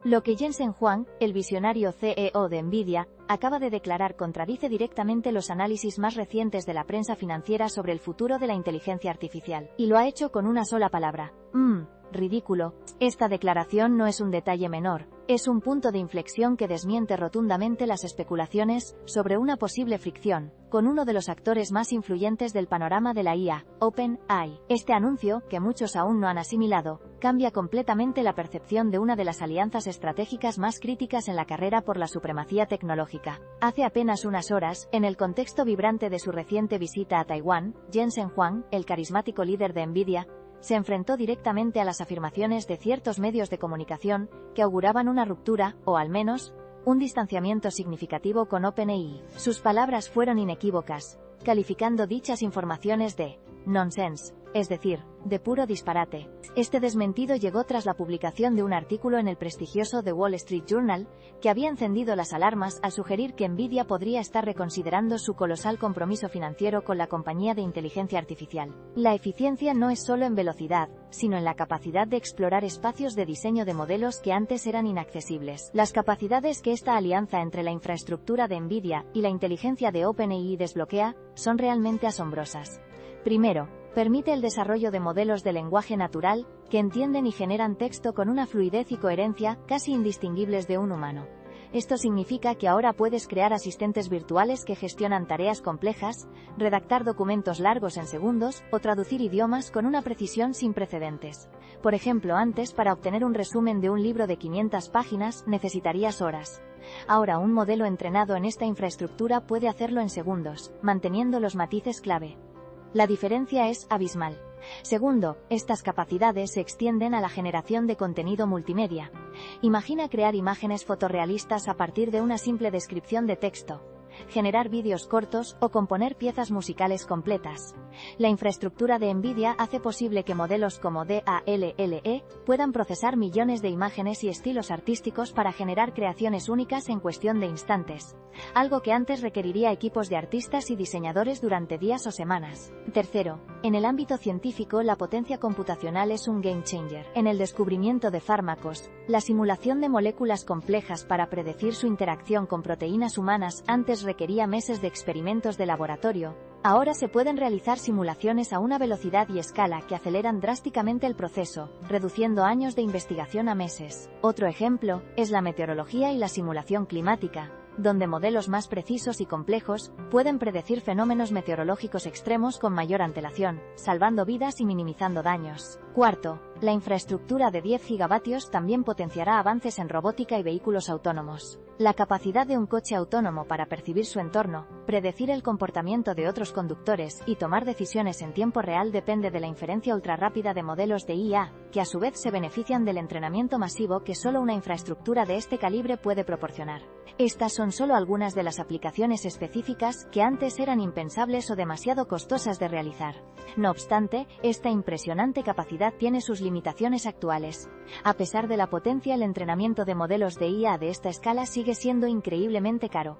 Lo que Jensen Huang, el visionario CEO de Nvidia, acaba de declarar contradice directamente los análisis más recientes de la prensa financiera sobre el futuro de la inteligencia artificial. Y lo ha hecho con una sola palabra. Ridículo. Esta declaración no es un detalle menor, es un punto de inflexión que desmiente rotundamente las especulaciones sobre una posible fricción con uno de los actores más influyentes del panorama de la IA, OpenAI. Este anuncio, que muchos aún no han asimilado, cambia completamente la percepción de una de las alianzas estratégicas más críticas en la carrera por la supremacía tecnológica. Hace apenas unas horas, en el contexto vibrante de su reciente visita a Taiwán, Jensen Huang, el carismático líder de Nvidia, se enfrentó directamente a las afirmaciones de ciertos medios de comunicación que auguraban una ruptura, o al menos, un distanciamiento significativo con OpenAI. Sus palabras fueron inequívocas, calificando dichas informaciones de nonsense, es decir, de puro disparate. Este desmentido llegó tras la publicación de un artículo en el prestigioso The Wall Street Journal, que había encendido las alarmas al sugerir que Nvidia podría estar reconsiderando su colosal compromiso financiero con la compañía de inteligencia artificial. La eficiencia no es solo en velocidad, sino en la capacidad de explorar espacios de diseño de modelos que antes eran inaccesibles. Las capacidades que esta alianza entre la infraestructura de Nvidia y la inteligencia de OpenAI desbloquea son realmente asombrosas. Primero, permite el desarrollo de modelos de lenguaje natural, que entienden y generan texto con una fluidez y coherencia casi indistinguibles de un humano. Esto significa que ahora puedes crear asistentes virtuales que gestionan tareas complejas, redactar documentos largos en segundos, o traducir idiomas con una precisión sin precedentes. Por ejemplo, antes, para obtener un resumen de un libro de 500 páginas, necesitarías horas. Ahora, un modelo entrenado en esta infraestructura puede hacerlo en segundos, manteniendo los matices clave. La diferencia es abismal. Segundo, estas capacidades se extienden a la generación de contenido multimedia. Imagina crear imágenes fotorrealistas a partir de una simple descripción de texto, generar vídeos cortos o componer piezas musicales completas. La infraestructura de Nvidia hace posible que modelos como DALL-E puedan procesar millones de imágenes y estilos artísticos para generar creaciones únicas en cuestión de instantes, algo que antes requeriría equipos de artistas y diseñadores durante días o semanas. Tercero, en el ámbito científico, la potencia computacional es un game changer. En el descubrimiento de fármacos, la simulación de moléculas complejas para predecir su interacción con proteínas humanas antes requería meses de experimentos de laboratorio. Ahora se pueden realizar simulaciones a una velocidad y escala que aceleran drásticamente el proceso, reduciendo años de investigación a meses. Otro ejemplo es la meteorología y la simulación climática, donde modelos más precisos y complejos pueden predecir fenómenos meteorológicos extremos con mayor antelación, salvando vidas y minimizando daños. Cuarto, la infraestructura de 10 gigavatios también potenciará avances en robótica y vehículos autónomos. La capacidad de un coche autónomo para percibir su entorno, predecir el comportamiento de otros conductores y tomar decisiones en tiempo real depende de la inferencia ultrarrápida de modelos de IA, que a su vez se benefician del entrenamiento masivo que solo una infraestructura de este calibre puede proporcionar. Estas son solo algunas de las aplicaciones específicas que antes eran impensables o demasiado costosas de realizar. No obstante, esta impresionante capacidad tiene sus limitaciones actuales. A pesar de la potencia, el entrenamiento de modelos de IA de esta escala sigue siendo increíblemente caro,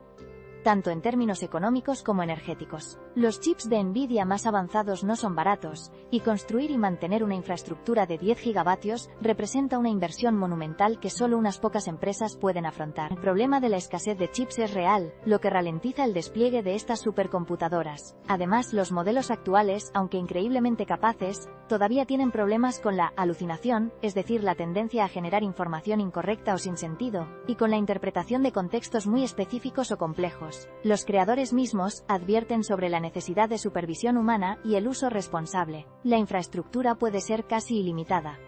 tanto en términos económicos como energéticos. Los chips de Nvidia más avanzados no son baratos, y construir y mantener una infraestructura de 10 gigavatios representa una inversión monumental que solo unas pocas empresas pueden afrontar. El problema de la escasez de chips es real, lo que ralentiza el despliegue de estas supercomputadoras. Además, los modelos actuales, aunque increíblemente capaces, todavía tienen problemas con la alucinación, es decir, la tendencia a generar información incorrecta o sin sentido, y con la interpretación de contextos muy específicos o complejos. Los creadores mismos advierten sobre la necesidad de supervisión humana y el uso responsable. La infraestructura puede ser casi ilimitada,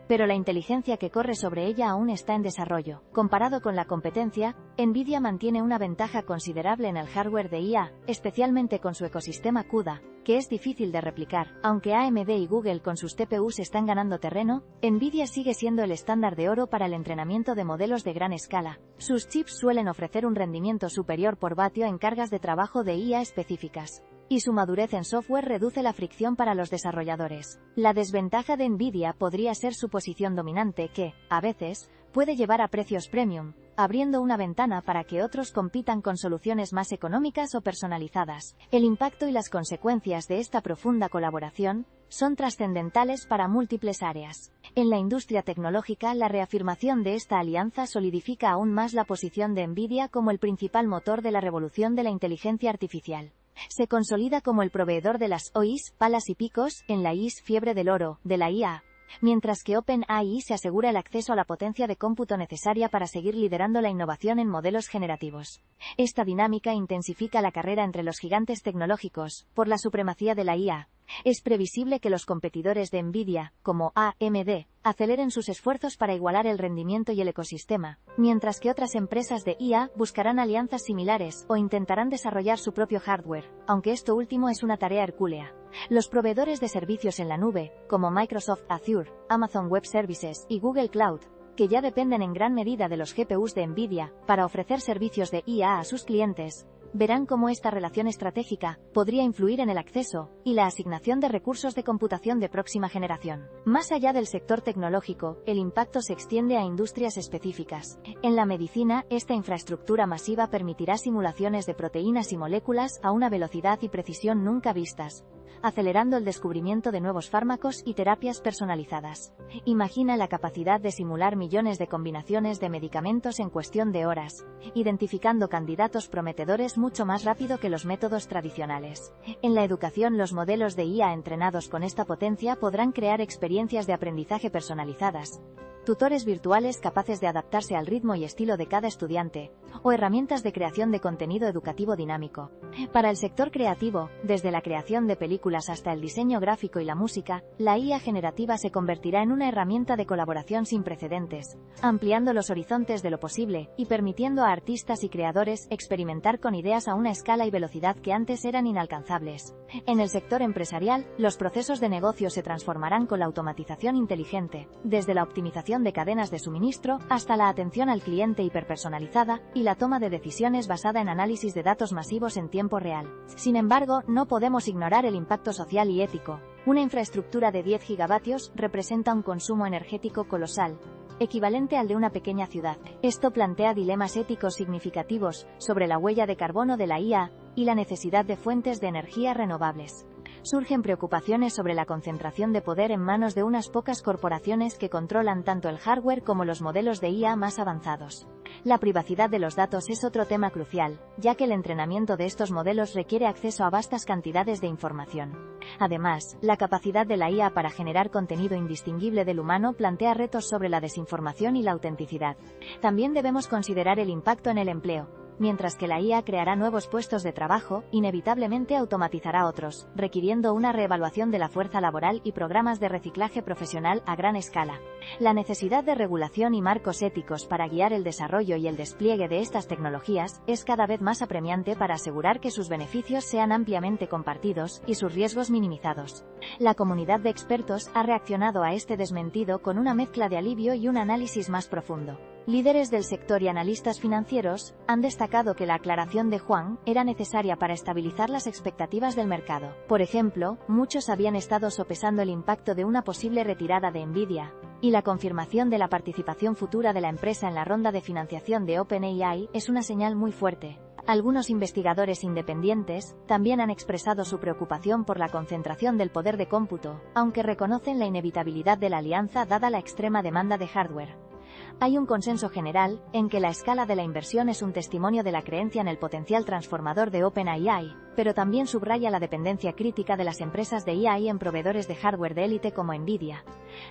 pero la inteligencia que corre sobre ella aún está en desarrollo. Comparado con la competencia, Nvidia mantiene una ventaja considerable en el hardware de IA, especialmente con su ecosistema CUDA, que es difícil de replicar. Aunque AMD y Google con sus TPUs están ganando terreno, Nvidia sigue siendo el estándar de oro para el entrenamiento de modelos de gran escala. Sus chips suelen ofrecer un rendimiento superior por vatio en cargas de trabajo de IA específicas, y su madurez en software reduce la fricción para los desarrolladores. La desventaja de Nvidia podría ser su posición dominante que, a veces, puede llevar a precios premium, abriendo una ventana para que otros compitan con soluciones más económicas o personalizadas. El impacto y las consecuencias de esta profunda colaboración son trascendentales para múltiples áreas. En la industria tecnológica, la reafirmación de esta alianza solidifica aún más la posición de NVIDIA como el principal motor de la revolución de la inteligencia artificial. Se consolida como el proveedor de las OIs, palas y picos, en la IS fiebre del oro, de la IA, mientras que OpenAI se asegura el acceso a la potencia de cómputo necesaria para seguir liderando la innovación en modelos generativos. Esta dinámica intensifica la carrera entre los gigantes tecnológicos, por la supremacía de la IA. Es previsible que los competidores de NVIDIA, como AMD, aceleren sus esfuerzos para igualar el rendimiento y el ecosistema, mientras que otras empresas de IA buscarán alianzas similares o intentarán desarrollar su propio hardware, aunque esto último es una tarea hercúlea. Los proveedores de servicios en la nube, como Microsoft Azure, Amazon Web Services y Google Cloud, que ya dependen en gran medida de los GPUs de NVIDIA para ofrecer servicios de IA a sus clientes, verán cómo esta relación estratégica podría influir en el acceso y la asignación de recursos de computación de próxima generación. Más allá del sector tecnológico, el impacto se extiende a industrias específicas. En la medicina, esta infraestructura masiva permitirá simulaciones de proteínas y moléculas a una velocidad y precisión nunca vistas, acelerando el descubrimiento de nuevos fármacos y terapias personalizadas. Imagina la capacidad de simular millones de combinaciones de medicamentos en cuestión de horas, identificando candidatos prometedores mucho más rápido que los métodos tradicionales. En la educación, los modelos de IA entrenados con esta potencia podrán crear experiencias de aprendizaje personalizadas, tutores virtuales capaces de adaptarse al ritmo y estilo de cada estudiante, o herramientas de creación de contenido educativo dinámico. Para el sector creativo, desde la creación de películas hasta el diseño gráfico y la música, la IA generativa se convertirá en una herramienta de colaboración sin precedentes, ampliando los horizontes de lo posible y permitiendo a artistas y creadores experimentar con ideas a una escala y velocidad que antes eran inalcanzables. En el sector empresarial, los procesos de negocio se transformarán con la automatización inteligente, desde la optimización de cadenas de suministro hasta la atención al cliente hiperpersonalizada y la toma de decisiones basada en análisis de datos masivos en tiempo real. Sin embargo, no podemos ignorar el impacto social y ético. Una infraestructura de 10 gigavatios representa un consumo energético colosal, equivalente al de una pequeña ciudad. Esto plantea dilemas éticos significativos sobre la huella de carbono de la IA y la necesidad de fuentes de energía renovables. Surgen preocupaciones sobre la concentración de poder en manos de unas pocas corporaciones que controlan tanto el hardware como los modelos de IA más avanzados. La privacidad de los datos es otro tema crucial, ya que el entrenamiento de estos modelos requiere acceso a vastas cantidades de información. Además, la capacidad de la IA para generar contenido indistinguible del humano plantea retos sobre la desinformación y la autenticidad. También debemos considerar el impacto en el empleo. Mientras que la IA creará nuevos puestos de trabajo, inevitablemente automatizará otros, requiriendo una reevaluación de la fuerza laboral y programas de reciclaje profesional a gran escala. La necesidad de regulación y marcos éticos para guiar el desarrollo y el despliegue de estas tecnologías es cada vez más apremiante para asegurar que sus beneficios sean ampliamente compartidos y sus riesgos minimizados. La comunidad de expertos ha reaccionado a este desmentido con una mezcla de alivio y un análisis más profundo. Líderes del sector y analistas financieros han destacado que la aclaración de Huang era necesaria para estabilizar las expectativas del mercado. Por ejemplo, muchos habían estado sopesando el impacto de una posible retirada de NVIDIA, y la confirmación de la participación futura de la empresa en la ronda de financiación de OpenAI es una señal muy fuerte. Algunos investigadores independientes también han expresado su preocupación por la concentración del poder de cómputo, aunque reconocen la inevitabilidad de la alianza dada la extrema demanda de hardware. Hay un consenso general en que la escala de la inversión es un testimonio de la creencia en el potencial transformador de OpenAI, pero también subraya la dependencia crítica de las empresas de IA en proveedores de hardware de élite como NVIDIA.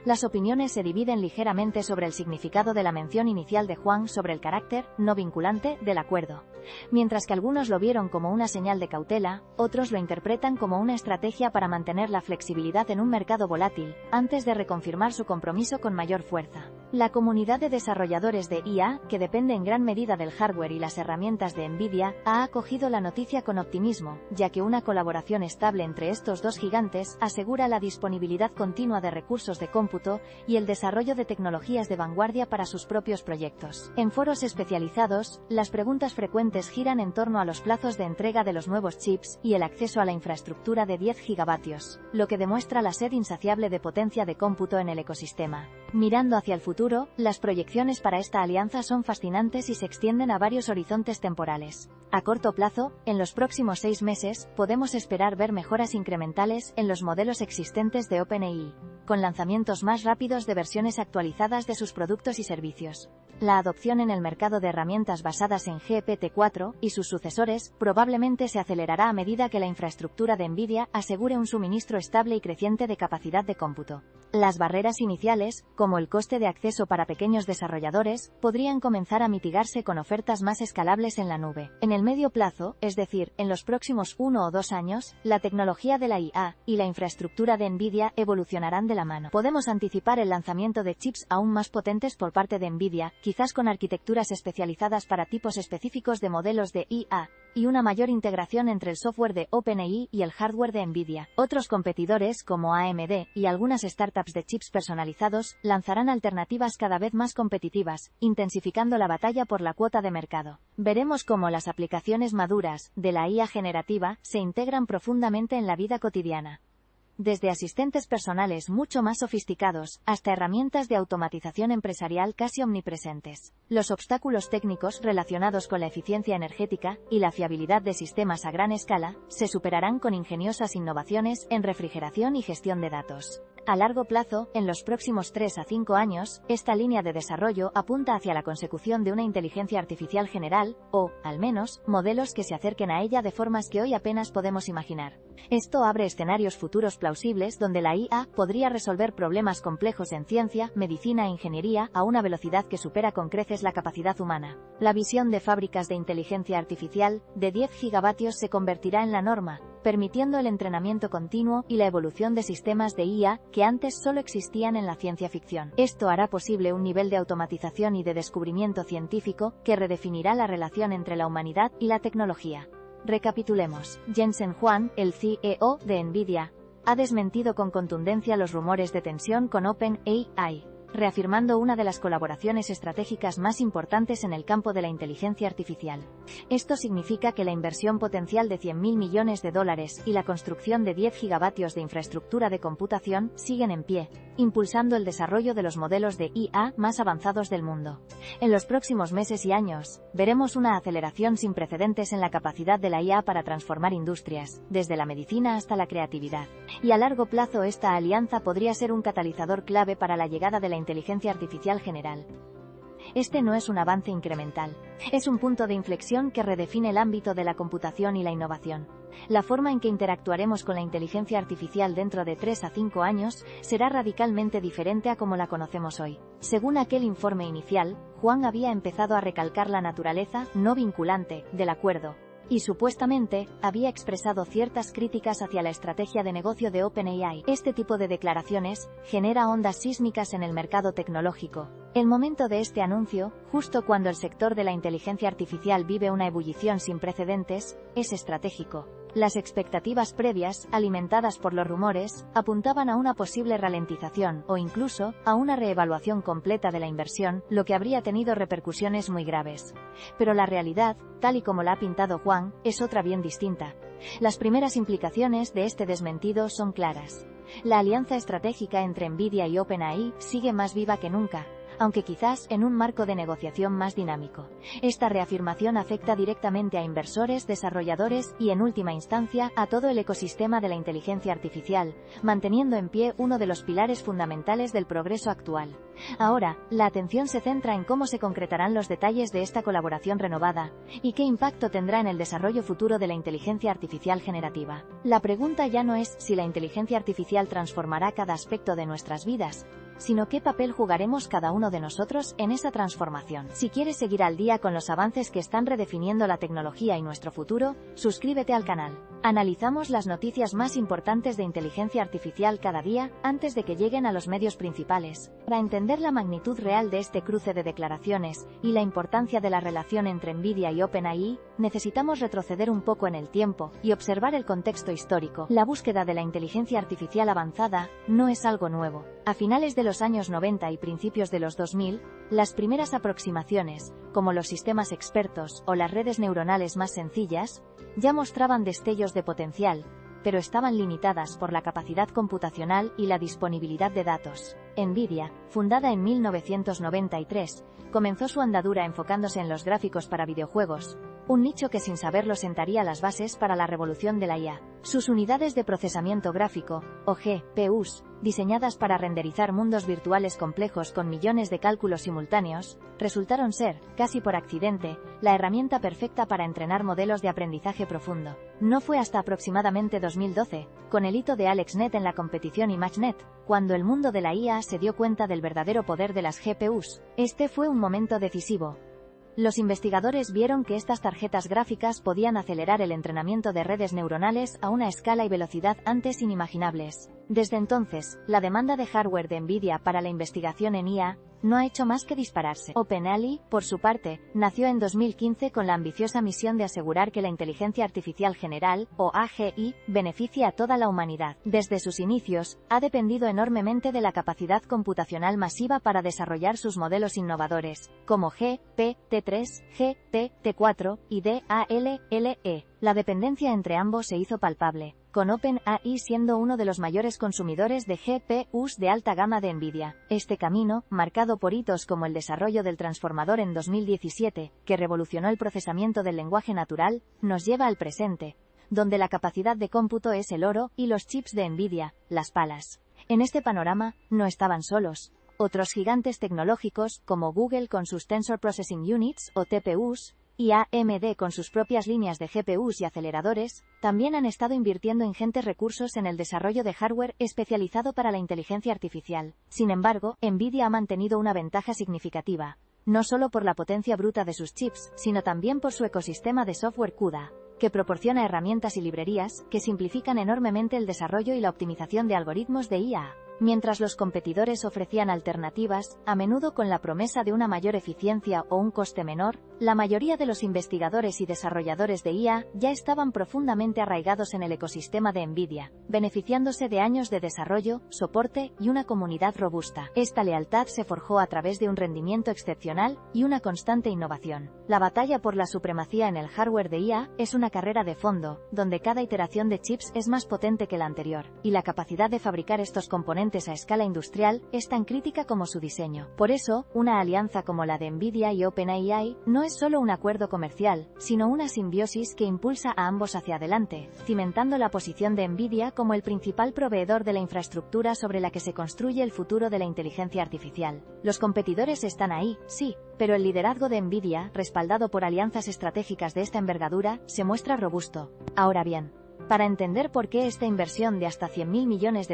Las opiniones se dividen ligeramente sobre el significado de la mención inicial de Huang sobre el carácter no vinculante del acuerdo. Mientras que algunos lo vieron como una señal de cautela, otros lo interpretan como una estrategia para mantener la flexibilidad en un mercado volátil, antes de reconfirmar su compromiso con mayor fuerza. La comunidad de desarrolladores de IA, que depende en gran medida del hardware y las herramientas de NVIDIA, ha acogido la noticia con optimismo, ya que una colaboración estable entre estos dos gigantes asegura la disponibilidad continua de recursos de cómputo y el desarrollo de tecnologías de vanguardia para sus propios proyectos. En foros especializados, las preguntas frecuentes giran en torno a los plazos de entrega de los nuevos chips y el acceso a la infraestructura de 10 gigavatios, lo que demuestra la sed insaciable de potencia de cómputo en el ecosistema. Mirando hacia el futuro, las proyecciones para esta alianza son fascinantes y se extienden a varios horizontes temporales. A corto plazo, en los próximos 6 meses, podemos esperar ver mejoras incrementales en los modelos existentes de OpenAI, con lanzamientos más rápidos de versiones actualizadas de sus productos y servicios. La adopción en el mercado de herramientas basadas en GPT-4 y sus sucesores probablemente se acelerará a medida que la infraestructura de NVIDIA asegure un suministro estable y creciente de capacidad de cómputo. Las barreras iniciales, como el coste de acceso para pequeños desarrolladores, podrían comenzar a mitigarse con ofertas más escalables en la nube. En el medio plazo, es decir, en los próximos 1 o 2 años, la tecnología de la IA y la infraestructura de NVIDIA evolucionarán de la mano. Podemos anticipar el lanzamiento de chips aún más potentes por parte de NVIDIA, quizás con arquitecturas especializadas para tipos específicos de modelos de IA, y una mayor integración entre el software de OpenAI y el hardware de NVIDIA. Otros competidores, como AMD y algunas startups de chips personalizados, lanzarán alternativas cada vez más competitivas, intensificando la batalla por la cuota de mercado. Veremos cómo las aplicaciones maduras de la IA generativa se integran profundamente en la vida cotidiana. Desde asistentes personales mucho más sofisticados, hasta herramientas de automatización empresarial casi omnipresentes. Los obstáculos técnicos relacionados con la eficiencia energética y la fiabilidad de sistemas a gran escala se superarán con ingeniosas innovaciones en refrigeración y gestión de datos. A largo plazo, en los próximos 3 a 5 años, esta línea de desarrollo apunta hacia la consecución de una inteligencia artificial general, o, al menos, modelos que se acerquen a ella de formas que hoy apenas podemos imaginar. Esto abre escenarios futuros plausibles donde la IA podría resolver problemas complejos en ciencia, medicina e ingeniería a una velocidad que supera con creces la capacidad humana. La visión de fábricas de inteligencia artificial de 10 gigavatios se convertirá en la norma, permitiendo el entrenamiento continuo y la evolución de sistemas de IA que antes solo existían en la ciencia ficción. Esto hará posible un nivel de automatización y de descubrimiento científico que redefinirá la relación entre la humanidad y la tecnología. Recapitulemos. Jensen Huang, el CEO de NVIDIA, ha desmentido con contundencia los rumores de tensión con OpenAI, reafirmando una de las colaboraciones estratégicas más importantes en el campo de la inteligencia artificial. Esto significa que la inversión potencial de $100.000 millones y la construcción de 10 gigavatios de infraestructura de computación siguen en pie, impulsando el desarrollo de los modelos de IA más avanzados del mundo. En los próximos meses y años, veremos una aceleración sin precedentes en la capacidad de la IA para transformar industrias, desde la medicina hasta la creatividad. Y a largo plazo esta alianza podría ser un catalizador clave para la llegada de la inteligencia artificial general. Este no es un avance incremental, es un punto de inflexión que redefine el ámbito de la computación y la innovación. La forma en que interactuaremos con la inteligencia artificial dentro de 3 a 5 años será radicalmente diferente a como la conocemos hoy. Según aquel informe inicial, Huang había empezado a recalcar la naturaleza no vinculante del acuerdo, y supuestamente había expresado ciertas críticas hacia la estrategia de negocio de OpenAI. Este tipo de declaraciones genera ondas sísmicas en el mercado tecnológico. El momento de este anuncio, justo cuando el sector de la inteligencia artificial vive una ebullición sin precedentes, es estratégico. Las expectativas previas, alimentadas por los rumores, apuntaban a una posible ralentización o incluso a una reevaluación completa de la inversión, lo que habría tenido repercusiones muy graves. Pero la realidad, tal y como la ha pintado Huang, es otra bien distinta. Las primeras implicaciones de este desmentido son claras. La alianza estratégica entre NVIDIA y OpenAI sigue más viva que nunca, aunque quizás en un marco de negociación más dinámico. Esta reafirmación afecta directamente a inversores, desarrolladores y, en última instancia, a todo el ecosistema de la inteligencia artificial, manteniendo en pie uno de los pilares fundamentales del progreso actual. Ahora, la atención se centra en cómo se concretarán los detalles de esta colaboración renovada, y qué impacto tendrá en el desarrollo futuro de la inteligencia artificial generativa. La pregunta ya no es si la inteligencia artificial transformará cada aspecto de nuestras vidas, sino qué papel jugaremos cada uno de nosotros en esa transformación. Si quieres seguir al día con los avances que están redefiniendo la tecnología y nuestro futuro, suscríbete al canal. Analizamos las noticias más importantes de inteligencia artificial cada día, antes de que lleguen a los medios principales. Para entender la magnitud real de este cruce de declaraciones, y la importancia de la relación entre Nvidia y OpenAI, necesitamos retroceder un poco en el tiempo, y observar el contexto histórico. La búsqueda de la inteligencia artificial avanzada no es algo nuevo. A finales de los años 90 y principios de los 2000, las primeras aproximaciones, como los sistemas expertos o las redes neuronales más sencillas, ya mostraban destellos de potencial, pero estaban limitadas por la capacidad computacional y la disponibilidad de datos. Nvidia, fundada en 1993, comenzó su andadura enfocándose en los gráficos para videojuegos, un nicho que sin saberlo sentaría las bases para la revolución de la IA. Sus unidades de procesamiento gráfico, o GPUs, diseñadas para renderizar mundos virtuales complejos con millones de cálculos simultáneos, resultaron ser, casi por accidente, la herramienta perfecta para entrenar modelos de aprendizaje profundo. No fue hasta aproximadamente 2012, con el hito de AlexNet en la competición ImageNet, cuando el mundo de la IA se dio cuenta del verdadero poder de las GPUs. Este fue un momento decisivo. Los investigadores vieron que estas tarjetas gráficas podían acelerar el entrenamiento de redes neuronales a una escala y velocidad antes inimaginables. Desde entonces, la demanda de hardware de Nvidia para la investigación en IA no ha hecho más que dispararse. OpenAI, por su parte, nació en 2015 con la ambiciosa misión de asegurar que la inteligencia artificial general, o AGI, beneficie a toda la humanidad. Desde sus inicios, ha dependido enormemente de la capacidad computacional masiva para desarrollar sus modelos innovadores, como GPT-3, GPT-4 y DALL-E. La dependencia entre ambos se hizo palpable, con OpenAI siendo uno de los mayores consumidores de GPUs de alta gama de Nvidia. Este camino, marcado por hitos como el desarrollo del transformador en 2017, que revolucionó el procesamiento del lenguaje natural, nos lleva al presente, donde la capacidad de cómputo es el oro, y los chips de Nvidia, las palas. En este panorama, no estaban solos. Otros gigantes tecnológicos, como Google con sus Tensor Processing Units, o TPUs, y AMD con sus propias líneas de GPUs y aceleradores, también han estado invirtiendo ingentes recursos en el desarrollo de hardware especializado para la inteligencia artificial. Sin embargo, Nvidia ha mantenido una ventaja significativa, no solo por la potencia bruta de sus chips, sino también por su ecosistema de software CUDA, que proporciona herramientas y librerías que simplifican enormemente el desarrollo y la optimización de algoritmos de IA. Mientras los competidores ofrecían alternativas, a menudo con la promesa de una mayor eficiencia o un coste menor, la mayoría de los investigadores y desarrolladores de IA ya estaban profundamente arraigados en el ecosistema de Nvidia, beneficiándose de años de desarrollo, soporte y una comunidad robusta. Esta lealtad se forjó a través de un rendimiento excepcional y una constante innovación. La batalla por la supremacía en el hardware de IA es una carrera de fondo, donde cada iteración de chips es más potente que la anterior, y la capacidad de fabricar estos componentes a escala industrial es tan crítica como su diseño. Por eso, una alianza como la de Nvidia y OpenAI no es solo un acuerdo comercial, sino una simbiosis que impulsa a ambos hacia adelante, cimentando la posición de Nvidia como el principal proveedor de la infraestructura sobre la que se construye el futuro de la inteligencia artificial. Los competidores están ahí, sí, pero el liderazgo de Nvidia, respaldado por alianzas estratégicas de esta envergadura, se muestra robusto. Ahora bien, para entender por qué esta inversión de hasta $100.000 millones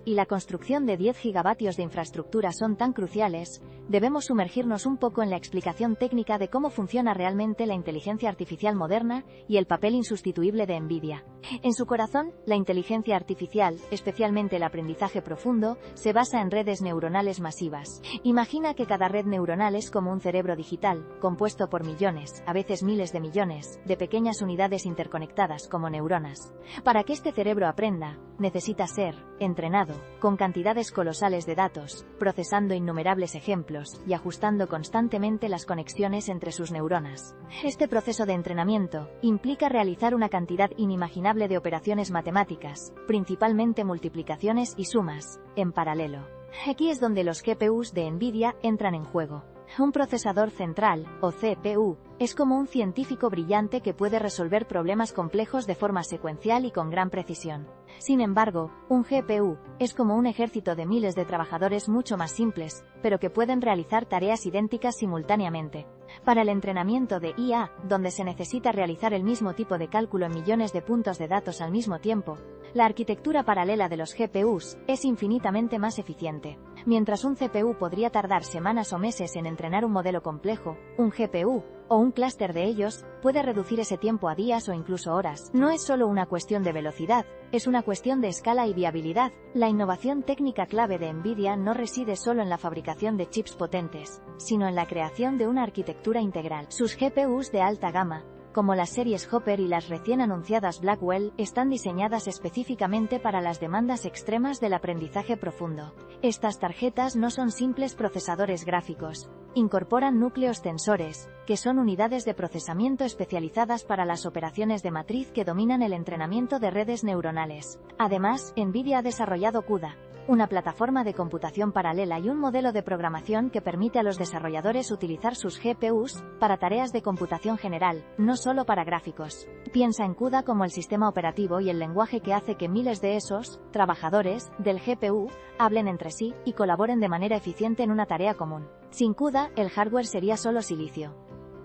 y la construcción de 10 gigavatios de infraestructura son tan cruciales, debemos sumergirnos un poco en la explicación técnica de cómo funciona realmente la inteligencia artificial moderna y el papel insustituible de Nvidia. En su corazón, la inteligencia artificial, especialmente el aprendizaje profundo, se basa en redes neuronales masivas. Imagina que cada red neuronal es como un cerebro digital, compuesto por millones, a veces miles de millones, de pequeñas unidades interconectadas como neuronas. Para que este cerebro aprenda, necesita ser entrenado, con cantidades colosales de datos, procesando innumerables ejemplos y ajustando constantemente las conexiones entre sus neuronas. Este proceso de entrenamiento implica realizar una cantidad inimaginable de operaciones matemáticas, principalmente multiplicaciones y sumas, en paralelo. Aquí es donde los GPUs de Nvidia entran en juego. Un procesador central, o CPU, es como un científico brillante que puede resolver problemas complejos de forma secuencial y con gran precisión. Sin embargo, un GPU es como un ejército de miles de trabajadores mucho más simples, pero que pueden realizar tareas idénticas simultáneamente. Para el entrenamiento de IA, donde se necesita realizar el mismo tipo de cálculo en millones de puntos de datos al mismo tiempo, La arquitectura paralela de los GPUs es infinitamente más eficiente. Mientras un CPU podría tardar semanas o meses en entrenar un modelo complejo, un GPU, o un clúster de ellos, puede reducir ese tiempo a días o incluso horas. No es solo una cuestión de velocidad, es una cuestión de escala y viabilidad. La innovación técnica clave de NVIDIA no reside solo en la fabricación de chips potentes, sino en la creación de una arquitectura integral. Sus GPUs de alta gama, como las series Hopper y las recién anunciadas Blackwell, están diseñadas específicamente para las demandas extremas del aprendizaje profundo. Estas tarjetas no son simples procesadores gráficos. Incorporan núcleos tensores, que son unidades de procesamiento especializadas para las operaciones de matriz que dominan el entrenamiento de redes neuronales. Además, NVIDIA ha desarrollado CUDA, una plataforma de computación paralela y un modelo de programación que permite a los desarrolladores utilizar sus GPUs para tareas de computación general, no solo para gráficos. Piensa en CUDA como el sistema operativo y el lenguaje que hace que miles de esos trabajadores del GPU hablen entre sí y colaboren de manera eficiente en una tarea común. Sin CUDA, el hardware sería solo silicio.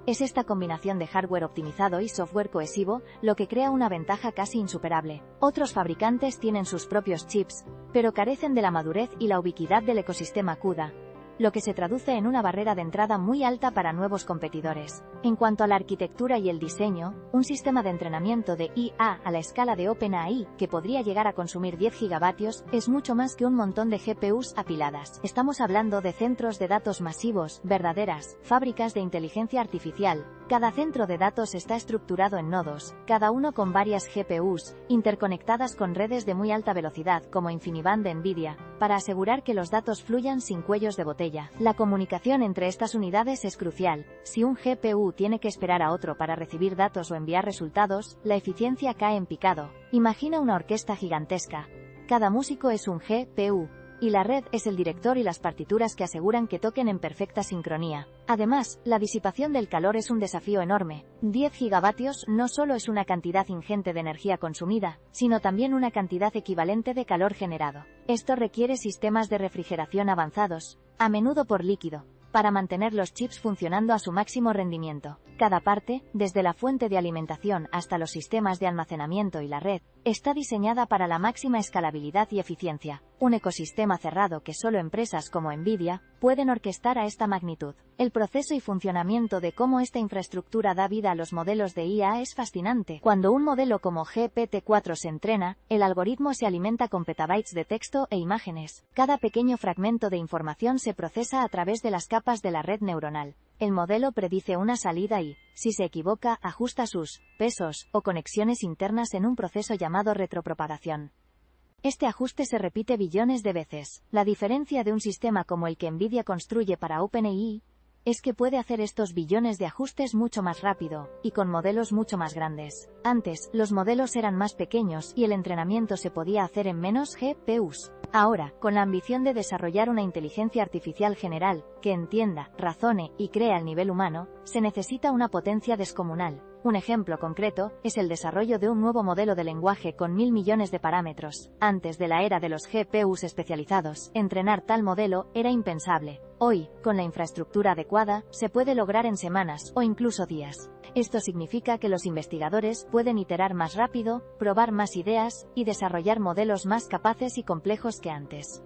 Es esta combinación de hardware optimizado y software cohesivo lo que crea una ventaja casi insuperable. Otros fabricantes tienen sus propios chips, pero carecen de la madurez y la ubiquidad del ecosistema CUDA, lo que se traduce en una barrera de entrada muy alta para nuevos competidores. En cuanto a la arquitectura y el diseño, un sistema de entrenamiento de IA a la escala de OpenAI, que podría llegar a consumir 10 gigavatios, es mucho más que un montón de GPUs apiladas. Estamos hablando de centros de datos masivos, verdaderas fábricas de inteligencia artificial. Cada centro de datos está estructurado en nodos, cada uno con varias GPUs, interconectadas con redes de muy alta velocidad como InfiniBand de NVIDIA, para asegurar que los datos fluyan sin cuellos de botella. La comunicación entre estas unidades es crucial. Si un GPU tiene que esperar a otro para recibir datos o enviar resultados, la eficiencia cae en picado. Imagina una orquesta gigantesca. Cada músico es un GPU. Y la red es el director y las partituras que aseguran que toquen en perfecta sincronía. Además, la disipación del calor es un desafío enorme. 10 gigavatios no solo es una cantidad ingente de energía consumida, sino también una cantidad equivalente de calor generado. Esto requiere sistemas de refrigeración avanzados, a menudo por líquido, para mantener los chips funcionando a su máximo rendimiento. Cada parte, desde la fuente de alimentación hasta los sistemas de almacenamiento y la red, está diseñada para la máxima escalabilidad y eficiencia, un ecosistema cerrado que solo empresas como NVIDIA pueden orquestar a esta magnitud. El proceso y funcionamiento de cómo esta infraestructura da vida a los modelos de IA es fascinante. Cuando un modelo como GPT-4 se entrena, el algoritmo se alimenta con petabytes de texto e imágenes. Cada pequeño fragmento de información se procesa a través de las capas de la red neuronal. El modelo predice una salida y, si se equivoca, ajusta sus pesos o conexiones internas en un proceso llamado retropropagación. Este ajuste se repite billones de veces. La diferencia de un sistema como el que NVIDIA construye para OpenAI es que puede hacer estos billones de ajustes mucho más rápido, y con modelos mucho más grandes. Antes, los modelos eran más pequeños y el entrenamiento se podía hacer en menos GPUs. Ahora, con la ambición de desarrollar una inteligencia artificial general, que entienda, razone y crea al nivel humano, se necesita una potencia descomunal. Un ejemplo concreto es el desarrollo de un nuevo modelo de lenguaje con 1000 millones de parámetros. Antes de la era de los GPUs especializados, entrenar tal modelo era impensable. Hoy, con la infraestructura adecuada, se puede lograr en semanas o incluso días. Esto significa que los investigadores pueden iterar más rápido, probar más ideas y desarrollar modelos más capaces y complejos que antes.